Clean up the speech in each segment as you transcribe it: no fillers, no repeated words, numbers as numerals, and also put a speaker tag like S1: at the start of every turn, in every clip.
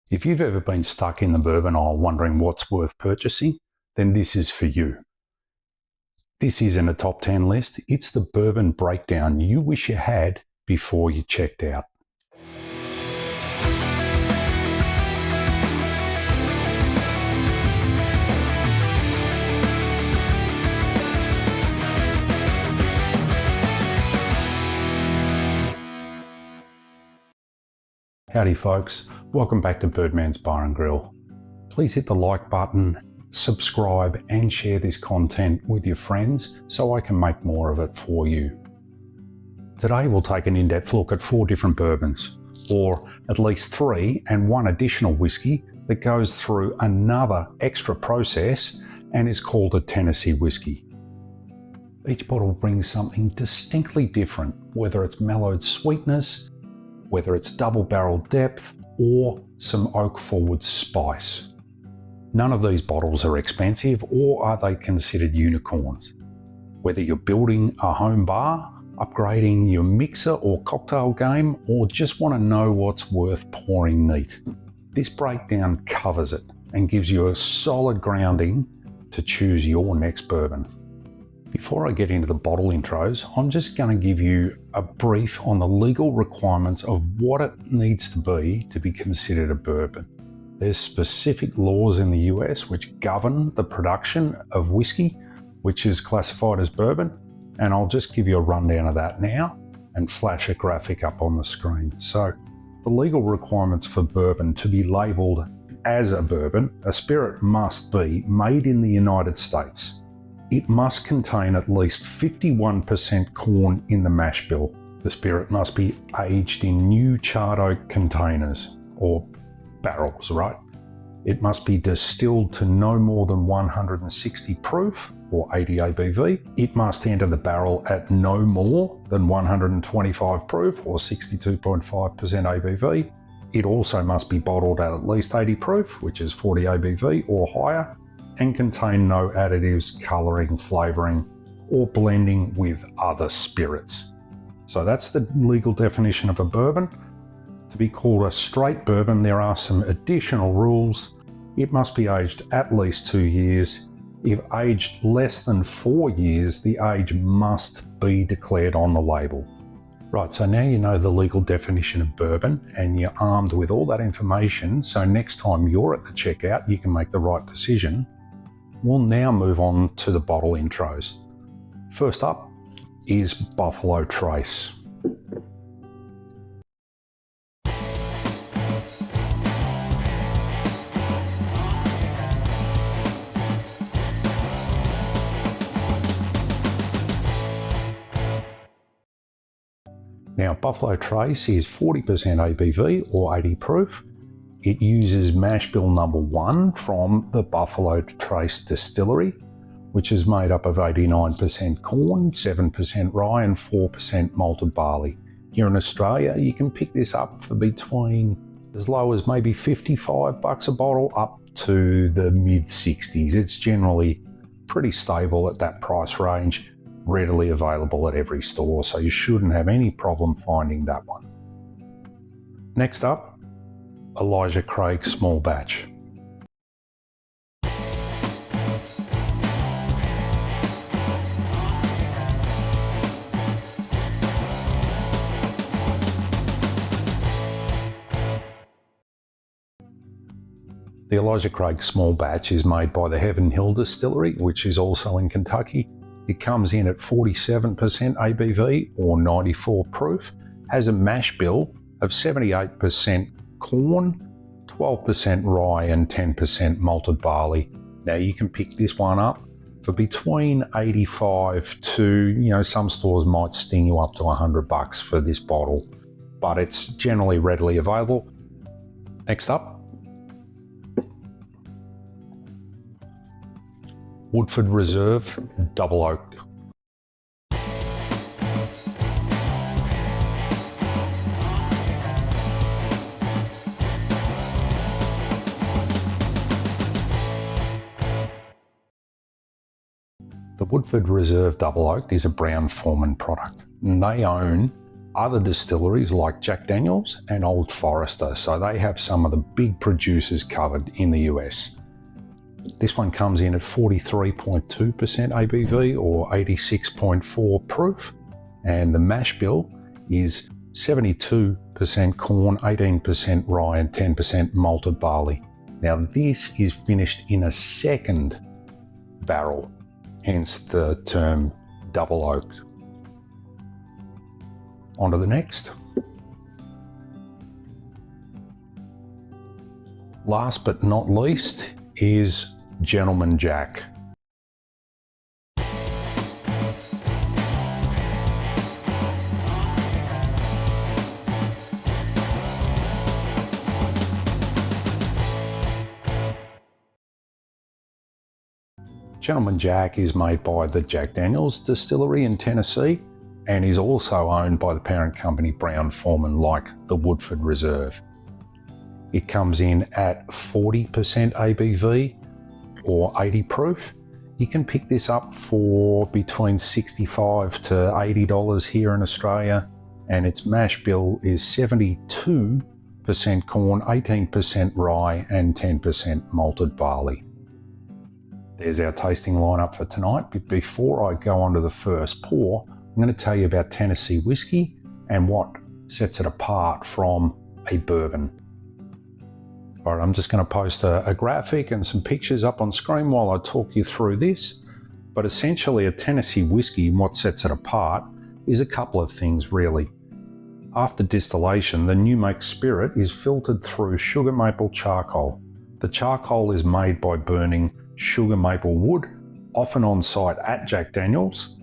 S1: If you've ever been stuck in the bourbon aisle wondering what's worth purchasing, then this is for you. This isn't a top 10 list, it's the bourbon breakdown you wish you had before you checked out. Howdy folks, welcome back to Birdman's Bar and Grill. Please hit the like button, subscribe and share this content with your friends so I can make more of it for you. Today we'll take an in-depth look at 4 different bourbons, or at least 3 and 1 additional whiskey that goes through another extra process and is called a Tennessee whiskey. Each bottle brings something distinctly different, whether it's mellowed sweetness, whether it's double barrel depth or some oak forward spice. None of these bottles are expensive, or are they considered unicorns. Whether you're building a home bar, upgrading your mixer or cocktail game, or just want to know what's worth pouring neat, this breakdown covers it and gives you a solid grounding to choose your next bourbon. Before I get into the bottle intros, I'm just going to give you a brief on the legal requirements of what it needs to be considered a bourbon. There's specific laws in the US which govern the production of whiskey, which is classified as bourbon, and I'll just give you a rundown of that now and flash a graphic up on the screen. So, the legal requirements for bourbon to be labelled as a bourbon, a spirit must be made in the United States. It must contain at least 51% corn in the mash bill. The spirit must be aged in new charred oak containers, or barrels, right? It must be distilled to no more than 160 proof, or 80 ABV. It must enter the barrel at no more than 125 proof, or 62.5% ABV. It also must be bottled at least 80 proof, which is 40 ABV or higher, and contain no additives, colouring, flavouring, or blending with other spirits. So that's the legal definition of a bourbon. To be called a straight bourbon, there are some additional rules. It must be aged at least 2 years. If aged less than 4 years, the age must be declared on the label. Right, so now you know the legal definition of bourbon and you're armed with all that information, so next time you're at the checkout, you can make the right decision. We'll now move on to the bottle intros. First up is Buffalo Trace. Now, Buffalo Trace is 40% ABV or 80 proof. It uses mash bill number 1 from the Buffalo Trace distillery, which is made up of 89% corn, 7% rye and 4% malted barley. Here in Australia, you can pick this up for between as low as maybe $55 a bottle up to the mid-60s. It's generally pretty stable at that price range, readily available at every store, so you shouldn't have any problem finding that one. Next up, Elijah Craig Small Batch. The Elijah Craig Small Batch is made by the Heaven Hill Distillery, which is also in Kentucky. It comes in at 47% ABV or 94 proof, has a mash bill of 78% corn, 12% rye and 10% malted barley. Now you can pick this one up for between 85 to, some stores might sting you up to $100 for this bottle, but it's generally readily available. Next up, Woodford Reserve Double Oaked. The Woodford Reserve Double Oaked is a Brown-Forman product, and they own other distilleries like Jack Daniels and Old Forester, so they have some of the big producers covered in the US. This one comes in at 43.2% ABV or 86.4 proof, and the mash bill is 72% corn, 18% rye and 10% malted barley. Now this is finished in a second barrel, hence the term double oaked. On to the next. Last but not least is Gentleman Jack. Gentleman Jack is made by the Jack Daniels distillery in Tennessee and is also owned by the parent company Brown-Forman, like the Woodford Reserve. It comes in at 40% ABV or 80 proof. You can pick this up for between $65 to $80 here in Australia, and its mash bill is 72% corn, 18% rye and 10% malted barley. There's our tasting lineup for tonight, but before I go on to the first pour, I'm going to tell you about Tennessee whiskey and what sets it apart from a bourbon. All right, I'm just going to post a graphic and some pictures up on screen while I talk you through this. But essentially a Tennessee whiskey, what sets it apart is a couple of things really. After distillation, the new make spirit is filtered through sugar maple charcoal. The charcoal is made by burning sugar maple wood, often on site at Jack Daniels,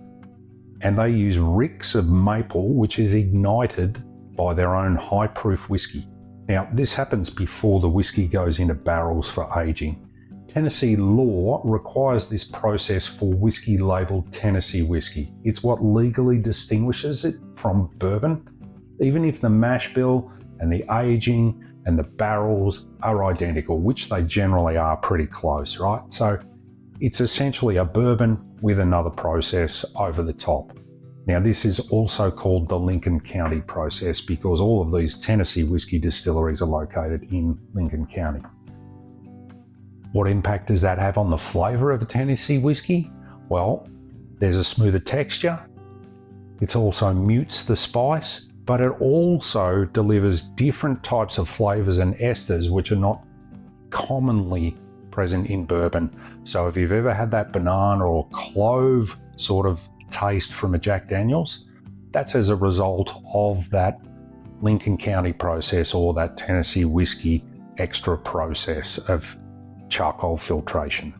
S1: and they use ricks of maple which is ignited by their own high proof whiskey. Now this happens before the whiskey goes into barrels for aging. Tennessee law requires this process for whiskey labelled Tennessee whiskey. It's what legally distinguishes it from bourbon, even if the mash bill and the aging and the barrels are identical, which they generally are pretty close, right? So it's essentially a bourbon with another process over the top. Now this is also called the Lincoln County process because all of these Tennessee whiskey distilleries are located in Lincoln County. What impact does that have on the flavour of a Tennessee whiskey? Well, there's a smoother texture. It also mutes the spice, but it also delivers different types of flavours and esters which are not commonly present in bourbon. So if you've ever had that banana or clove sort of taste from a Jack Daniels, that's as a result of that Lincoln County process or that Tennessee whiskey extra process of charcoal filtration.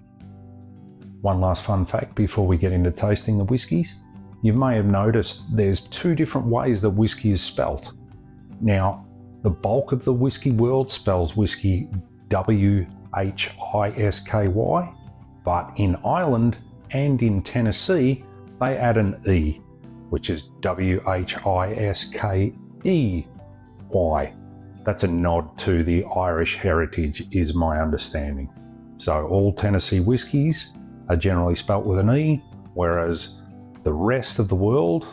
S1: One last fun fact before we get into tasting the whiskies. You may have noticed there's two different ways that whiskey is spelt. Now, the bulk of the whiskey world spells whiskey W-H-I-S-K-Y, but in Ireland and in Tennessee, they add an E, which is W-H-I-S-K-E-Y. That's a nod to the Irish heritage, is my understanding. So all Tennessee whiskies are generally spelt with an E, whereas the rest of the world,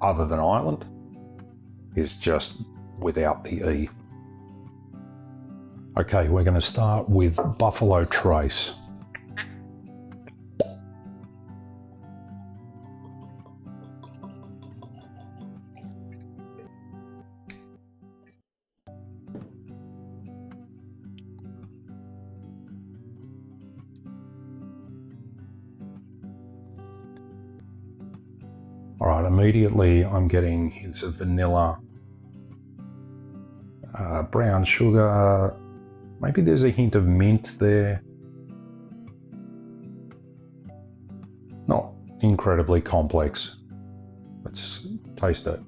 S1: other than Ireland, is just without the E. Okay, we're going to start with Buffalo Trace. All right, immediately I'm getting hints of vanilla, brown sugar, maybe there's a hint of mint there. Not incredibly complex. Let's taste it.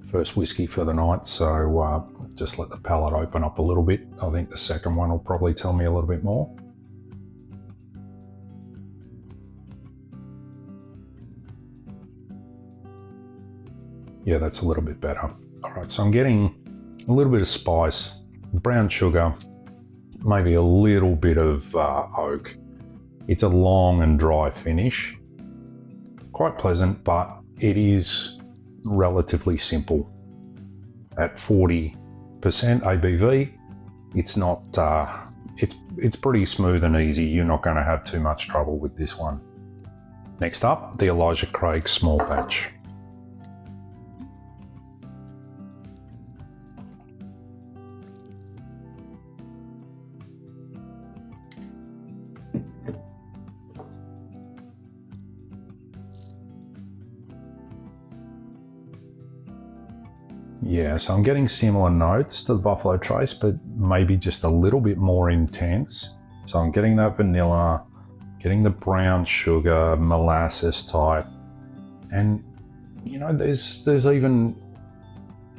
S1: First whiskey for the night, so just let the palate open up a little bit. I think the second one will probably tell me a little bit more. Yeah, that's a little bit better. All right, so I'm getting a little bit of spice, brown sugar, maybe a little bit of oak. It's a long and dry finish. Quite pleasant, but it is relatively simple. At 40% ABV, it's not, it's pretty smooth and easy. You're not going to have too much trouble with this one. Next up, the Elijah Craig Small Batch. Yeah, so I'm getting similar notes to the Buffalo Trace, but maybe just a little bit more intense. So I'm getting that vanilla, getting the brown sugar, molasses type, and you know, there's even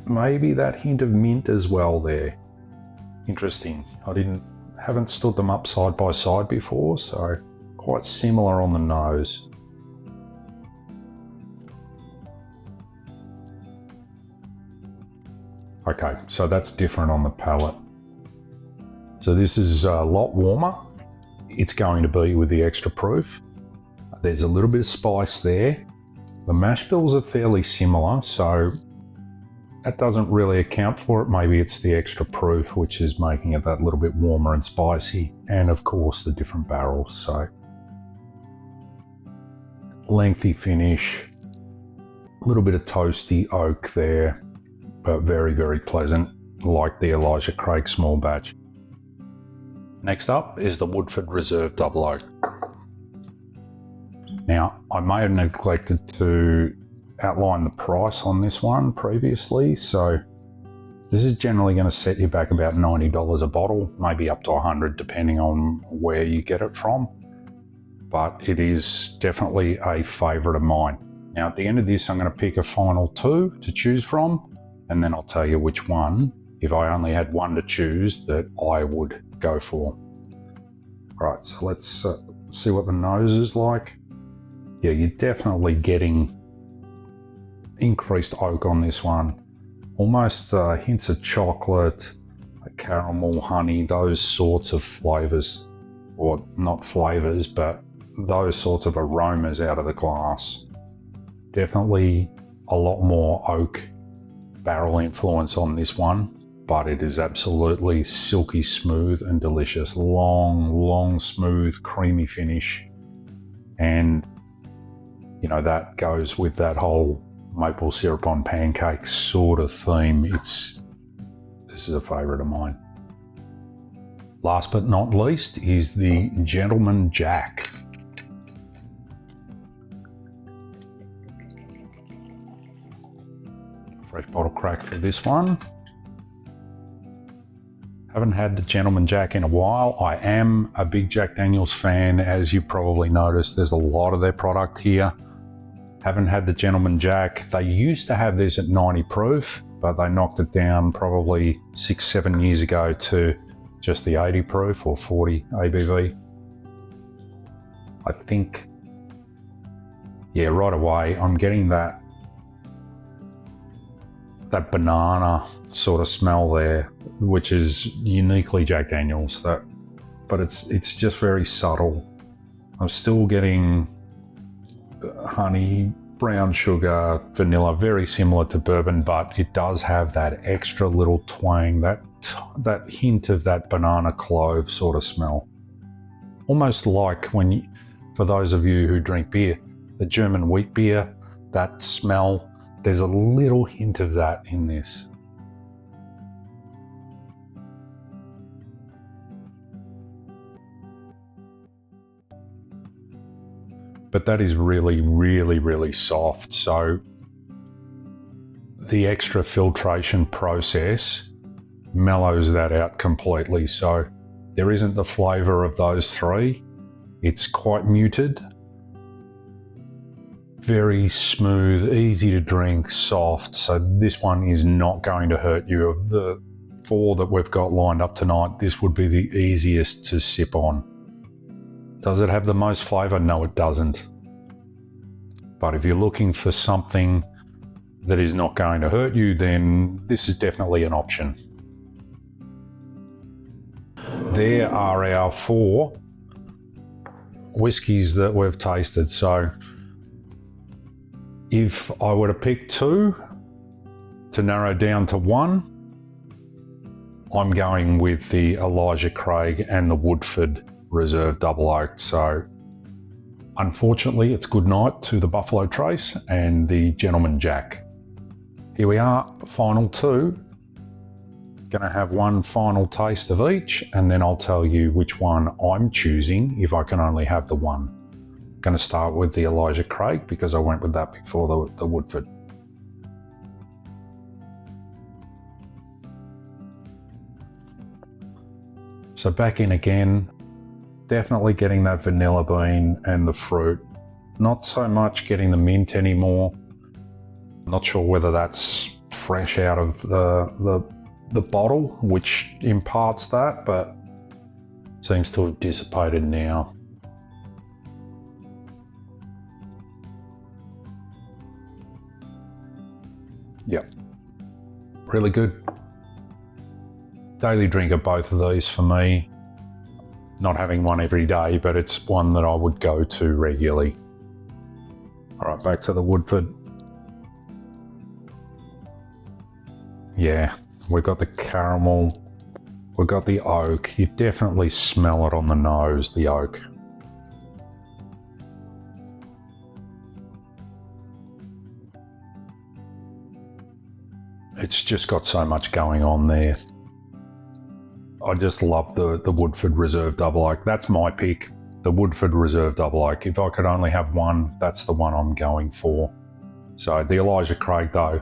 S1: maybe that hint of mint as well there. Interesting. Haven't stood them up side by side before, so quite similar on the nose. Okay, so that's different on the palate. So this is a lot warmer. It's going to be with the extra proof. There's a little bit of spice there. The mash bills are fairly similar, so that doesn't really account for it. Maybe it's the extra proof which is making it that little bit warmer and spicy, and of course the different barrels. So lengthy finish, a little bit of toasty oak there, but very, very pleasant, like the Elijah Craig Small Batch. Next up is the Woodford Reserve Double Oaked. Now, I may have neglected to outline the price on this one previously, so this is generally going to set you back about $90 a bottle, maybe up to $100 depending on where you get it from, but it is definitely a favourite of mine. Now, at the end of this, I'm going to pick a final two to choose from, and then I'll tell you which one, if I only had one to choose, that I would go for. Right, so let's see what the nose is like. Yeah, you're definitely getting increased oak on this one. Almost hints of chocolate, caramel, honey, those sorts of flavours. Or not flavours, but those sorts of aromas out of the glass. Definitely a lot more oak barrel influence on this one, but it is absolutely silky smooth and delicious. Long, smooth, creamy finish. And, you know, that goes with that whole maple syrup on pancakes sort of theme. This is a favourite of mine. Last but not least is the Gentleman Jack. Fresh bottle crack for this one. Haven't had the Gentleman Jack in a while. I am a big Jack Daniel's fan, as you probably noticed. There's a lot of their product here. Haven't had the Gentleman Jack. They used to have this at 90 proof, but they knocked it down probably 6-7 years ago to just the 80 proof or 40 ABV. I think, yeah, right away I'm getting that banana sort of smell there, which is uniquely Jack Daniel's. But it's just very subtle. I'm still getting honey, brown sugar, vanilla, very similar to bourbon, but it does have that extra little twang, that hint of that banana clove sort of smell. Almost like for those of you who drink beer, the German wheat beer, that smell, there's a little hint of that in this. But that is really, really, really soft. So the extra filtration process mellows that out completely. So there isn't the flavour of those three. It's quite muted. Very smooth, easy to drink, soft. So this one is not going to hurt you. Of the four that we've got lined up tonight, this would be the easiest to sip on. Does it have the most flavour? No, it doesn't. But if you're looking for something that is not going to hurt you, then this is definitely an option. There are our 4 whiskies that we've tasted. So if I were to pick 2 to narrow down to 1, I'm going with the Elijah Craig and the Woodford Reserve Double Oaked. So unfortunately, it's good night to the Buffalo Trace and the Gentleman Jack. Here we are, final 2. Gonna have one final taste of each, and then I'll tell you which one I'm choosing if I can only have the one. Gonna start with the Elijah Craig because I went with that before the Woodford. So back in again, definitely getting that vanilla bean and the fruit. Not so much getting the mint anymore. Not sure whether that's fresh out of the bottle, which imparts that, but seems to have dissipated now. Yep, really good. Daily drinker, both of these for me. Not having one every day, but it's one that I would go to regularly. All right, back to the Woodford. Yeah, we've got the caramel, we've got the oak. You definitely smell it on the nose, the oak. It's just got so much going on there. I just love the Woodford Reserve Double Oaked. That's my pick, the Woodford Reserve Double Oaked. If I could only have one, that's the one I'm going for. So the Elijah Craig though,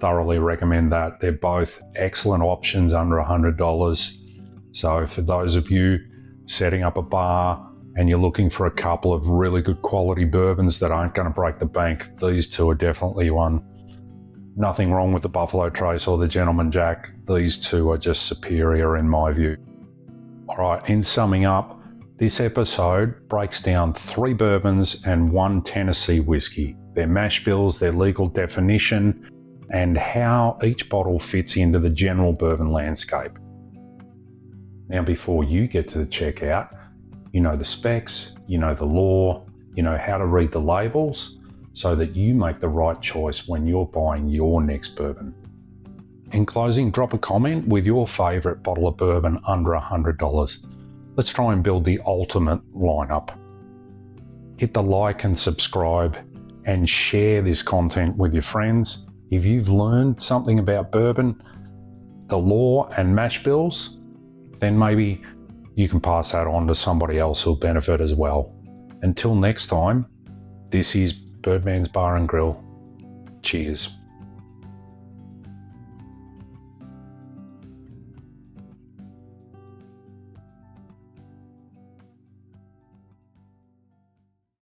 S1: thoroughly recommend that. They're both excellent options under $100. So for those of you setting up a bar and you're looking for a couple of really good quality bourbons that aren't going to break the bank, these two are definitely one. Nothing wrong with the Buffalo Trace or the Gentleman Jack. These two are just superior in my view. All right, in summing up, this episode breaks down 3 bourbons and 1 Tennessee whiskey, their mash bills, their legal definition, and how each bottle fits into the general bourbon landscape. Now, before you get to the checkout, you know the specs, you know the law, you know how to read the labels, so that you make the right choice when you're buying your next bourbon. In closing, drop a comment with your favourite bottle of bourbon under $100. Let's try and build the ultimate lineup. Hit the like and subscribe and share this content with your friends. If you've learned something about bourbon, the law and mash bills, then maybe you can pass that on to somebody else who'll benefit as well. Until next time, this is Birdman's Bar and Grill. Cheers.